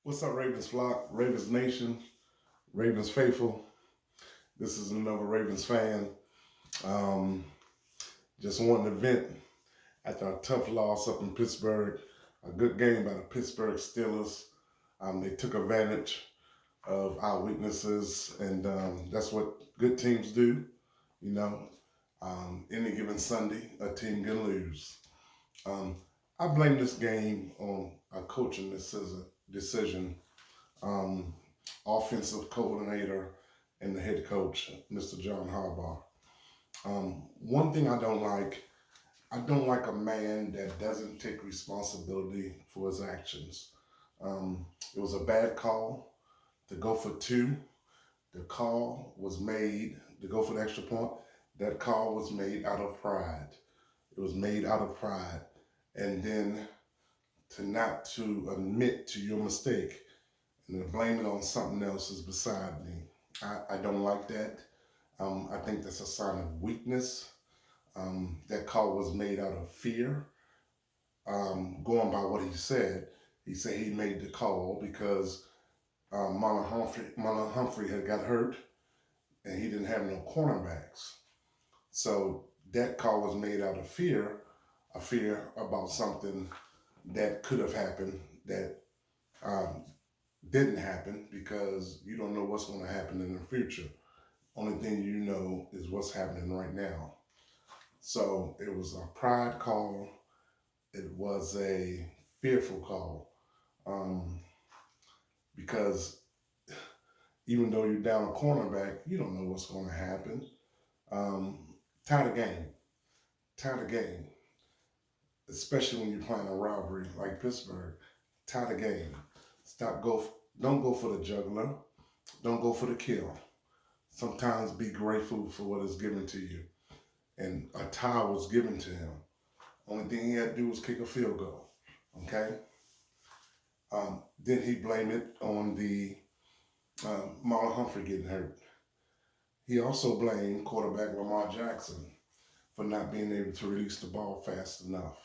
What's up, Ravens flock, Ravens nation, Ravens faithful? This is another Ravens fan. Um, just wanting to vent after a tough loss up in Pittsburgh. A good game by the Pittsburgh Steelers. They took advantage of our weaknesses, and that's what good teams do. You know, any given Sunday, a team can lose. Um, I blame this game on a coaching decision. Um, Offensive coordinator and the head coach, Mr. John Harbaugh. One thing I don't like a man that doesn't take responsibility for his actions. It was a bad call to go for two. The call was made to go for the extra point. That call was made out of pride. It was made out of pride. And then to admit to your mistake and to blame it on something else is beside me. I don't like that. I think that's a sign of weakness. That call was made out of fear. Going by what he said he made the call because Marlon Humphrey had got hurt and he didn't have no cornerbacks. So that call was made out of fear, a fear about something that could have happened that didn't happen because you don't know what's going to happen in the future. Only thing you know is what's happening right now. So it was a pride call. It was a fearful call because even though you're down a cornerback, you don't know what's going to happen. Tie the game. Tie the game. Especially when you're playing a rivalry like Pittsburgh. Tie the game. Don't go for the juggler. Don't go for the kill. Sometimes be grateful for what is given to you. And a tie was given to him. Only thing he had to do was kick a field goal. Okay? Then he blamed it on the Marlon Humphrey getting hurt. He also blamed quarterback Lamar Jackson for not being able to release the ball fast enough.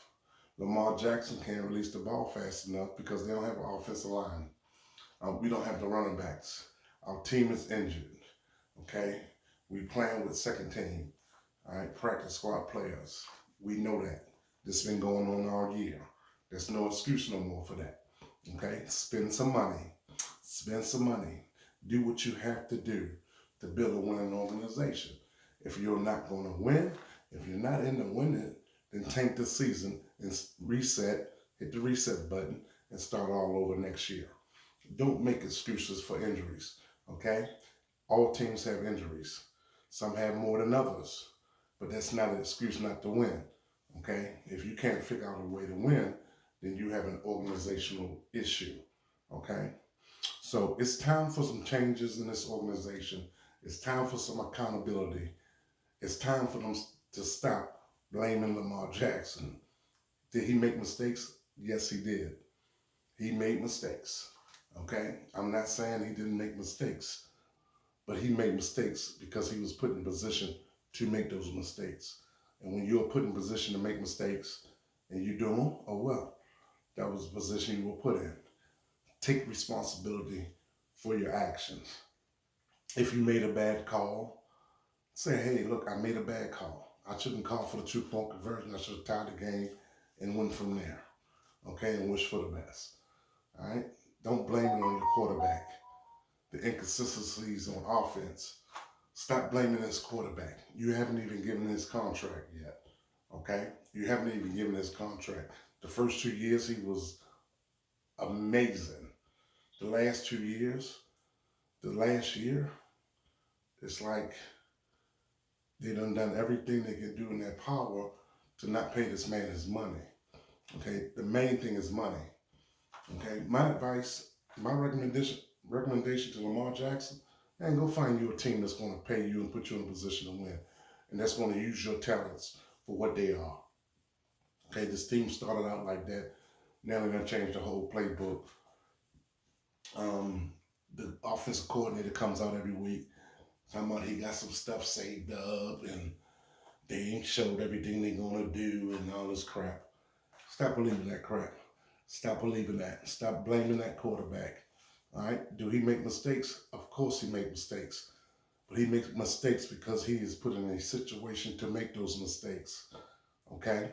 Lamar Jackson can't release the ball fast enough because they don't have an offensive line. We don't have the running backs. Our team is injured. Okay? We playing with second team. All right, practice squad players. We know that. This has been going on all year. There's no excuse no more for that. Okay? Spend some money. Spend some money. Do what you have to do to build a winning organization. If you're not going to win, if you're not in the winning, then tank the season and reset, hit the reset button, and start all over next year. Don't make excuses for injuries. Okay? All teams have injuries. Some have more than others. But that's not an excuse not to win, okay? If you can't figure out a way to win, then you have an organizational issue, okay? So it's time for some changes in this organization. It's time for some accountability. It's time for them to stop blaming Lamar Jackson. Did he make mistakes? Yes, he did. He made mistakes, okay? I'm not saying he didn't make mistakes, but he made mistakes because he was put in position to make those mistakes. And when you're put in position to make mistakes and you do them, oh well, that was the position you were put in. Take responsibility for your actions. If you made a bad call, say, hey, look, I made a bad call. I shouldn't call for the 2-point conversion. I should have tied the game and went from there. Okay, and wish for the best. All right? Don't blame it on your quarterback. The inconsistencies on offense. Stop blaming this quarterback. You haven't even given his contract yet. Okay? You haven't even given his contract. The first 2 years, he was amazing. The last 2 years, the last year, it's like they done everything they can do in their power to not pay this man his money. Okay? The main thing is money. Okay? My advice, my recommendation to Lamar Jackson, and go find you a team that's going to pay you and put you in a position to win. And that's going to use your talents for what they are. Okay, this team started out like that. Now they're going to change the whole playbook. The offensive coordinator comes out every week talking about he got some stuff saved up and they ain't showed everything they're going to do and all this crap. Stop believing that crap. Stop believing that. Stop blaming that quarterback. All right. Do he make mistakes? Of course he makes mistakes. But he makes mistakes because he is put in a situation to make those mistakes. Okay?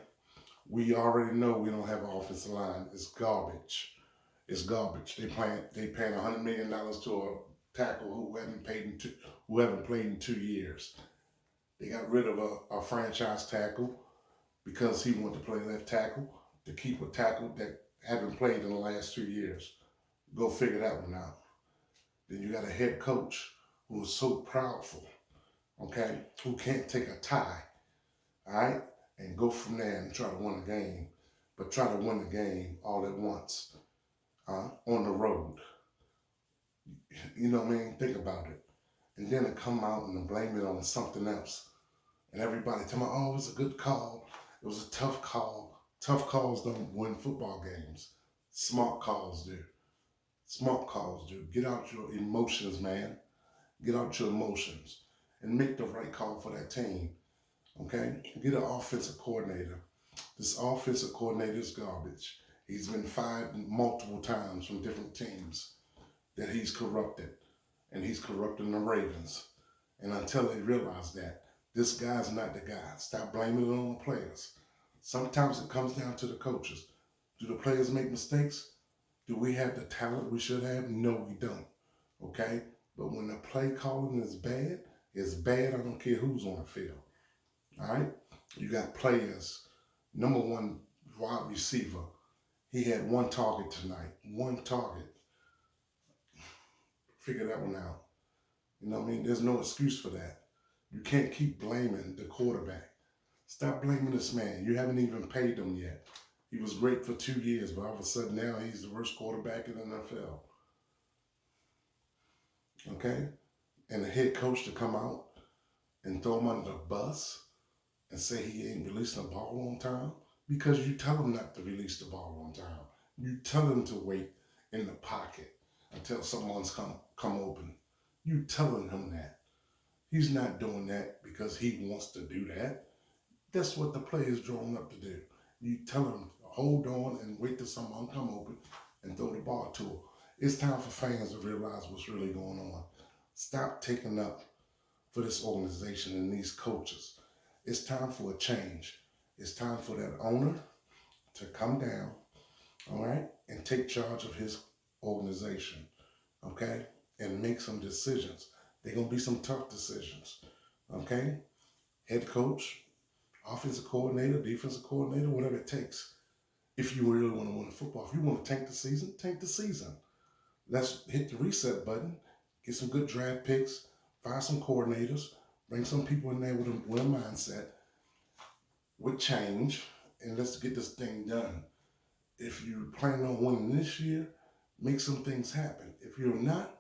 We already know we don't have an offensive line. It's garbage. It's garbage. They paying $100 million to a tackle who haven't played in 2 years. They got rid of a franchise tackle because he wanted to play left tackle to keep a tackle that haven't played in the last 2 years. Go figure that one out. Then you got a head coach who is so proudful, okay, who can't take a tie, all right, and go from there and try to win a game, but try to win the game all at once on the road. You know what I mean? Think about it. And then to come out and blame it on something else. And everybody tell me, oh, it was a good call. It was a tough call. Tough calls don't win football games. Smart calls do. Smart calls do. Get out your emotions, man. Get out your emotions and make the right call for that team. Okay? Get an offensive coordinator. This offensive coordinator is garbage. He's been fired multiple times from different teams that he's corrupted. And he's corrupting the Ravens. And until they realize that, this guy's not the guy. Stop blaming it on the players. Sometimes it comes down to the coaches. Do the players make mistakes? Do we have the talent we should have? No, we don't. Okay? But when the play calling is bad, it's bad. I don't care who's on the field. All right? You got players. Number one wide receiver. He had one target tonight. One target. Figure that one out. You know what I mean? There's no excuse for that. You can't keep blaming the quarterback. Stop blaming this man. You haven't even paid him yet. He was great for 2 years, but all of a sudden now he's the worst quarterback in the NFL. Okay? And the head coach to come out and throw him under the bus and say he ain't releasing the ball on time because you tell him not to release the ball on time. You tell him to wait in the pocket until someone's come open. You telling him that. He's not doing that because he wants to do that. That's what the player's drawn up to do. You tell him, hold on and wait till someone come open and throw the ball to him. It's time for fans to realize what's really going on. Stop taking up for this organization and these coaches. It's time for a change. It's time for that owner to come down, all right, and take charge of his organization, okay, and make some decisions. They're going to be some tough decisions, okay? Head coach, offensive coordinator, defensive coordinator, whatever it takes. If you really want to win a football, if you want to tank the season, tank the season. Let's hit the reset button, get some good draft picks, find some coordinators, bring some people in there with a mindset, with change, and let's get this thing done. If you plan on winning this year, make some things happen. If you're not,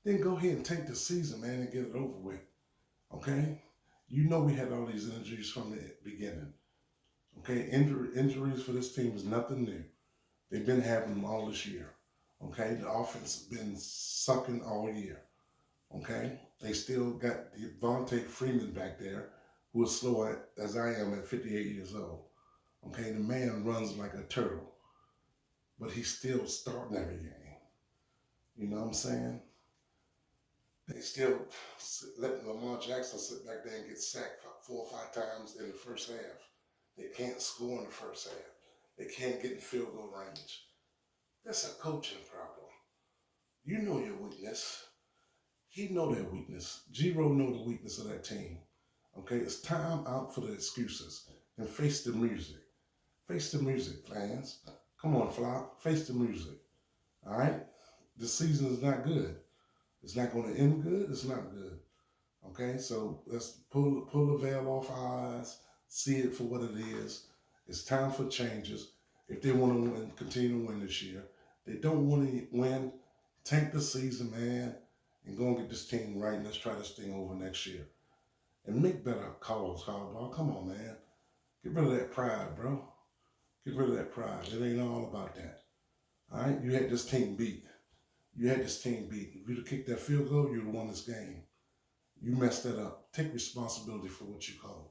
then go ahead and take the season, man, and get it over with. Okay? You know we had all these injuries from the beginning. Okay? Injuries for this team is nothing new. They've been having them all this year. Okay? The offense has been sucking all year. Okay? They still got Devontae Freeman back there, who is slow as I am at 58 years old. Okay? The man runs like a turtle. But he's still starting every game. You know what I'm saying? They still let Lamar Jackson sit back there and get sacked 4 or 5 times in the first half. They can't score in the first half. They can't get in field goal range. That's a coaching problem. You know your weakness. He know their weakness. G-Ro know the weakness of that team. Okay, it's time out for the excuses and face the music. Face the music, fans. Come on, Flock. Face the music. All right? This season is not good. It's not going to end good. It's not good. Okay, so let's pull the veil off our eyes, see it for what it is. It's time for changes. If they want to win, continue to win this year. They don't want to win, tank the season, man, and go and get this team right, and let's try this thing over next year. And make better calls, Harbaugh. Come on, man. Get rid of that pride, bro. Get rid of that pride. It ain't all about that. All right? You had this team beat. You had this team beat. If you'd have kicked that field goal, you'd have won this game. You messed that up. Take responsibility for what you called.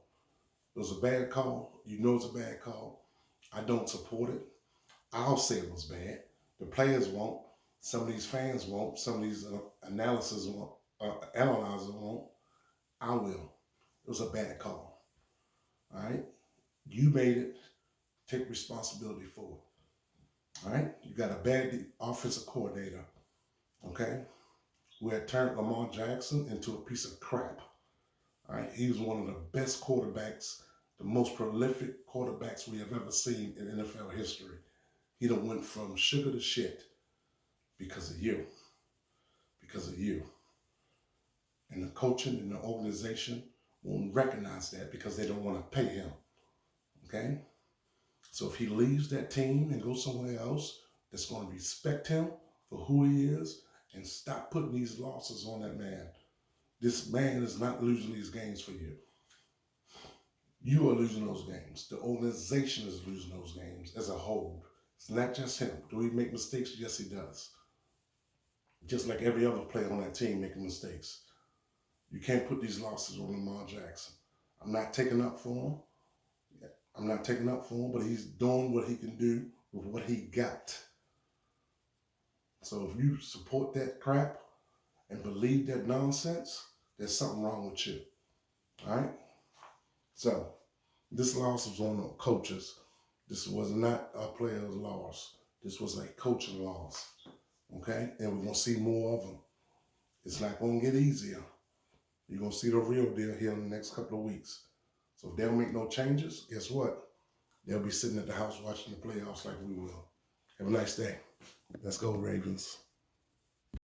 It was a bad call. You know it's a bad call. I don't support it. I'll say it was bad. The players won't. Some of these fans won't. Some of these analysis won't. Analyzers won't. I will. It was a bad call. All right. You made it. Take responsibility for it. All right. You got a bad offensive coordinator. Okay. Who had turned Lamar Jackson into a piece of crap. All right. He was one of the best quarterbacks, the most prolific quarterbacks we have ever seen in NFL history. He done went from sugar to shit because of you. Because of you. And the coaching and the organization won't recognize that because they don't want to pay him. Okay? So if he leaves that team and goes somewhere else that's going to respect him for who he is and stop putting these losses on that man. This man is not losing these games for you. You are losing those games. The organization is losing those games as a whole. It's not just him. Do he make mistakes? Yes, he does. Just like every other player on that team making mistakes. You can't put these losses on Lamar Jackson. I'm not taking up for him. I'm not taking up for him, but he's doing what he can do with what he got. So if you support that crap and believe that nonsense, there's something wrong with you. All right? So this loss was on the coaches. This was not a player's loss. This was a coaching loss. Okay? And we're going to see more of them. It's not going to get easier. You're going to see the real deal here in the next couple of weeks. So if they don't make no changes, guess what? They'll be sitting at the house watching the playoffs like we will. Have a nice day. Let's go, Ravens.